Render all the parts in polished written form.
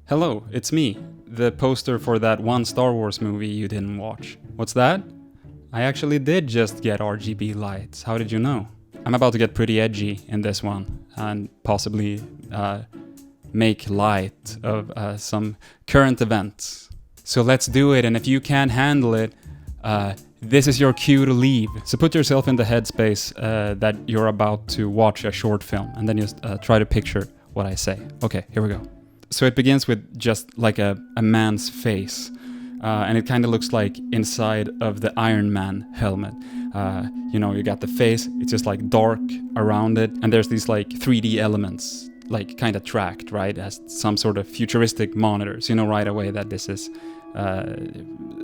Hello, it's me, the poster for that one Star Wars movie you didn't watch. What's that? I actually did just get RGB lights. How did you know? I'm about to get pretty edgy in this one and possibly make light of some current events. So let's do it, and if you can't handle it, this is your cue to leave. So put yourself in the headspace that you're about to watch a short film, and then just try to picture what I say. Okay, here we go. So it begins with just like a man's face, and it kind of looks like inside of the Iron Man helmet. You got the face, it's just like dark around it, and there's these like 3D elements, like kind of tracked, right, as some sort of futuristic monitors. You know right away that this is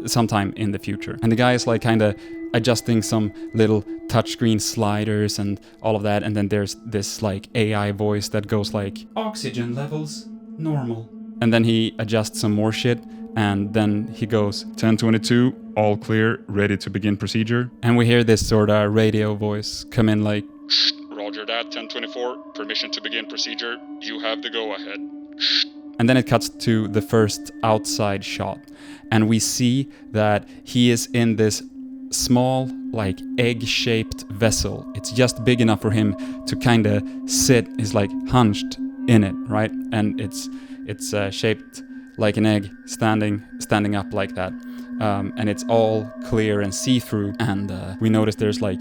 sometime in the future. And the guy is like kind of adjusting some little touchscreen sliders and all of that, and then there's this like AI voice that goes like, oxygen levels normal. And then he adjusts some more shit, and then he goes, 1022, all clear, ready to begin procedure. And we hear this sort of radio voice come in like, Roger that, 1024, permission to begin procedure, you have the go-ahead. And then it cuts to the first outside shot, and we see that he is in this small, like egg-shaped vessel. It's just big enough for him to kind of sit, he's like hunched in it, right? And it's shaped like an egg, standing up like that. And it's all clear and see-through, and we notice there's like,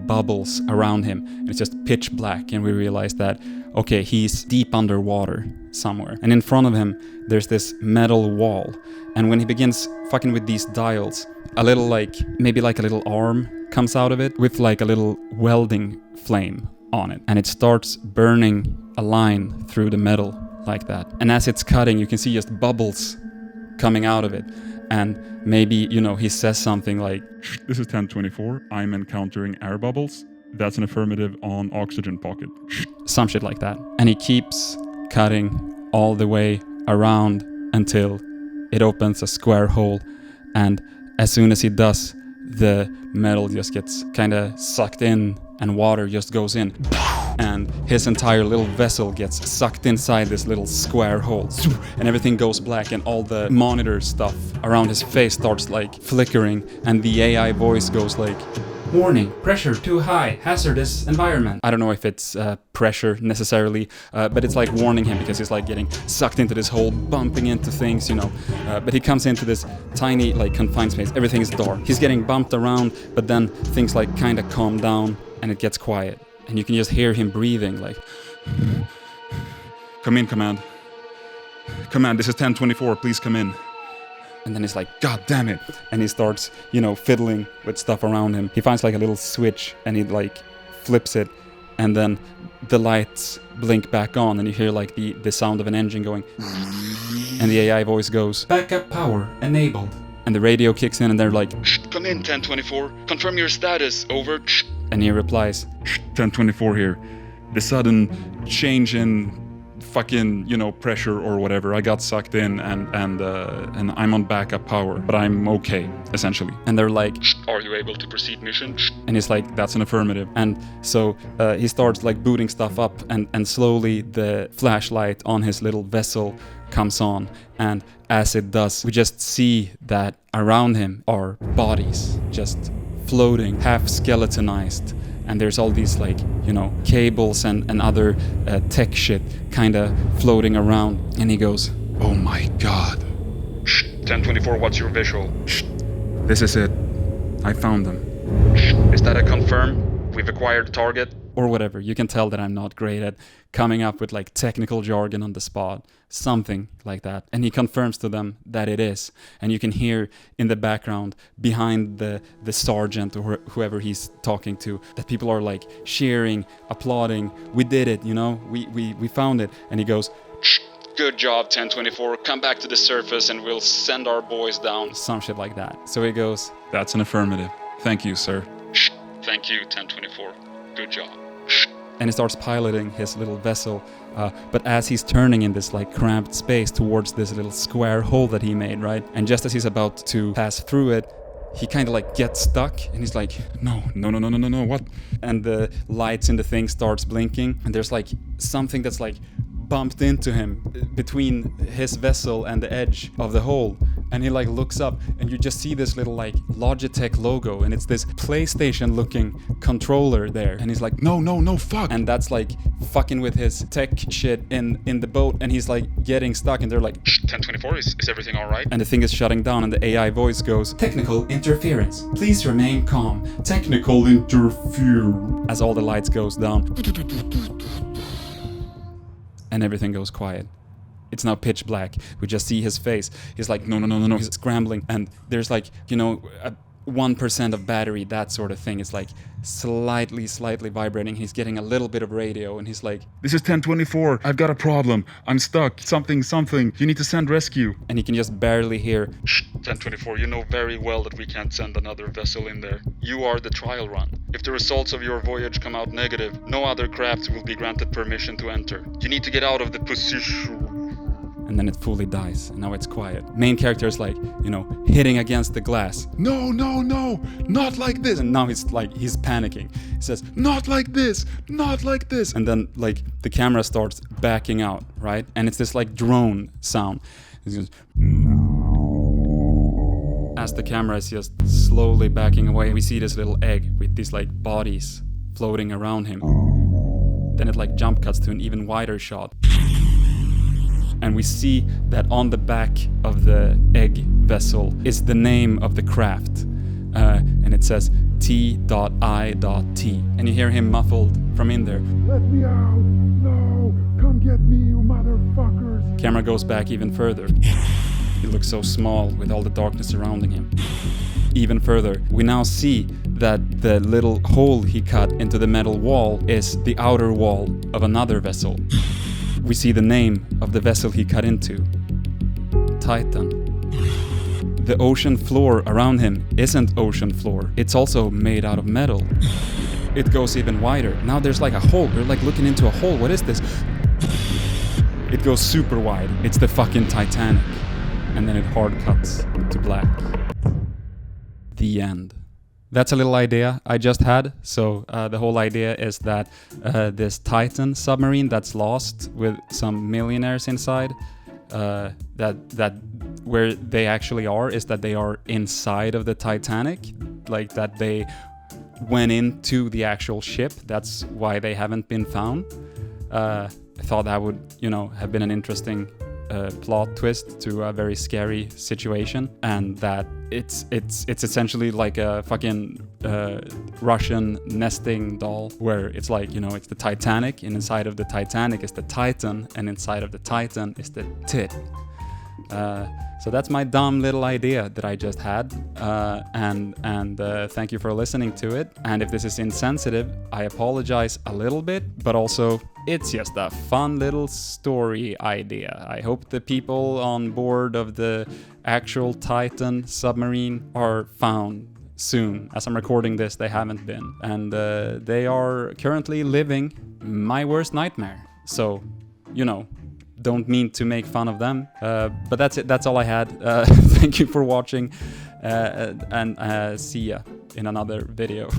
bubbles around him, and it's just pitch black, and we realize that, okay, he's deep underwater somewhere. And in front of him, there's this metal wall, and when he begins fucking with these dials, a little maybe a little arm comes out of it with like a little welding flame on it, and it starts burning a line through the metal like that. And as it's cutting, you can see just bubbles coming out of it. And maybe, he says something like, this is 1024, I'm encountering air bubbles. That's an affirmative on oxygen pocket. Some shit like that. And he keeps cutting all the way around until it opens a square hole. And as soon as he does, the metal just gets kind of sucked in and water just goes in. And his entire little vessel gets sucked inside this little square hole, and everything goes black, and all the monitor stuff around his face starts like flickering, and the AI voice goes like, warning, pressure too high, hazardous environment. I don't know if it's pressure necessarily, but it's like warning him because he's like getting sucked into this hole, bumping into things, but he comes into this tiny like confined space, everything is dark. He's getting bumped around, but then things like kind of calm down and it gets quiet. And you can just hear him breathing like, come in, command. Command, this is 1024, please come in. And then he's like, God damn it. And he starts, fiddling with stuff around him. He finds like a little switch and he like flips it. And then the lights blink back on and you hear like the sound of an engine going. And the AI voice goes, backup power enabled. And the radio kicks in and they're like, come in, 1024, confirm your status, over. And he replies, 1024 here. The sudden change in fucking, pressure or whatever. I got sucked in and I'm on backup power, but I'm okay, essentially. And they're like, are you able to proceed mission? And he's like, that's an affirmative. And so he starts like booting stuff up, and slowly the flashlight on his little vessel comes on. And as it does, we just see that around him are bodies just floating, half skeletonized, and there's all these like, cables and other tech shit kind of floating around. And he goes, oh my god. 1024, what's your visual? This is it. I found them. Is that a confirm? We've acquired target? Or whatever. You can tell that I'm not great at coming up with like technical jargon on the spot. Something like that. And he confirms to them that it is. And you can hear in the background behind the sergeant or whoever he's talking to that people are like cheering, applauding. We did it, we found it. And he goes, good job, 1024. Come back to the surface and we'll send our boys down. Some shit like that. So he goes, that's an affirmative. Thank you, sir. Thank you, 1024. Good job. And he starts piloting his little vessel, but as he's turning in this like cramped space towards this little square hole that he made, right? And just as he's about to pass through it, he kind of like gets stuck, and he's like, no, what? And the lights in the thing starts blinking, and there's like something that's like bumped into him between his vessel and the edge of the hole. And he like looks up and you just see this little like Logitech logo and it's this PlayStation looking controller there. And he's like, no, fuck. And that's like fucking with his tech shit in the boat, and he's like getting stuck, and they're like, 1024, is everything alright? and the thing is shutting down, and the AI voice goes, technical interference. Please remain calm. Technical interference. As all the lights goes down. And everything goes quiet. It's now pitch black. We just see his face. He's like, no. He's scrambling. And there's like, 1% of battery, that sort of thing. It's like slightly vibrating. He's getting a little bit of radio, and he's like, this is 1024. I've got a problem. I'm stuck. Something. You need to send rescue. and he can just barely hear, 1024, you know very well that we can't send another vessel in there. You are the trial run. If the results of your voyage come out negative, no other crafts will be granted permission to enter. You need to get out of the position. and then it fully dies, and now it's quiet. Main character is like, hitting against the glass. No, not like this. And now he's panicking. He says, Not like this. and then like the camera starts backing out, right? And it's this like drone sound. It goes, as the camera is just slowly backing away, we see this little egg with these like bodies floating around him. Then it like jump cuts to an even wider shot. And we see that on the back of the egg vessel is the name of the craft. And it says T.I.T. And you hear him muffled from in there. Let me out. No, come get me, you motherfuckers. Camera goes back even further. He looks so small with all the darkness surrounding him. Even further, we now see that the little hole he cut into the metal wall is the outer wall of another vessel. We see the name of the vessel he cut into. Titan. The ocean floor around him isn't ocean floor. It's also made out of metal. It goes even wider. Now there's like a hole. We're like looking into a hole. What is this? It goes super wide. It's the fucking Titanic. And then it hard cuts to black. The end. That's a little idea I just had. So the whole idea is that this Titan submarine that's lost with some millionaires inside, that where they actually are is that they are inside of the Titanic, like that they went into the actual ship. That's why they haven't been found. I thought that would, have been an interesting plot twist to a very scary situation, and that it's essentially like a fucking Russian nesting doll, where it's like, it's the Titanic, and inside of the Titanic is the Titan, and inside of the Titan is the tit. So that's my dumb little idea that I just had, and thank you for listening to it. And if this is insensitive, I apologize a little bit, but also it's just a fun little story idea. I hope the people on board of the actual Titan submarine are found soon. As I'm recording this, they haven't been, and they are currently living my worst nightmare. So, don't mean to make fun of them, but that's it. That's all I had. Thank you for watching, and see ya in another video.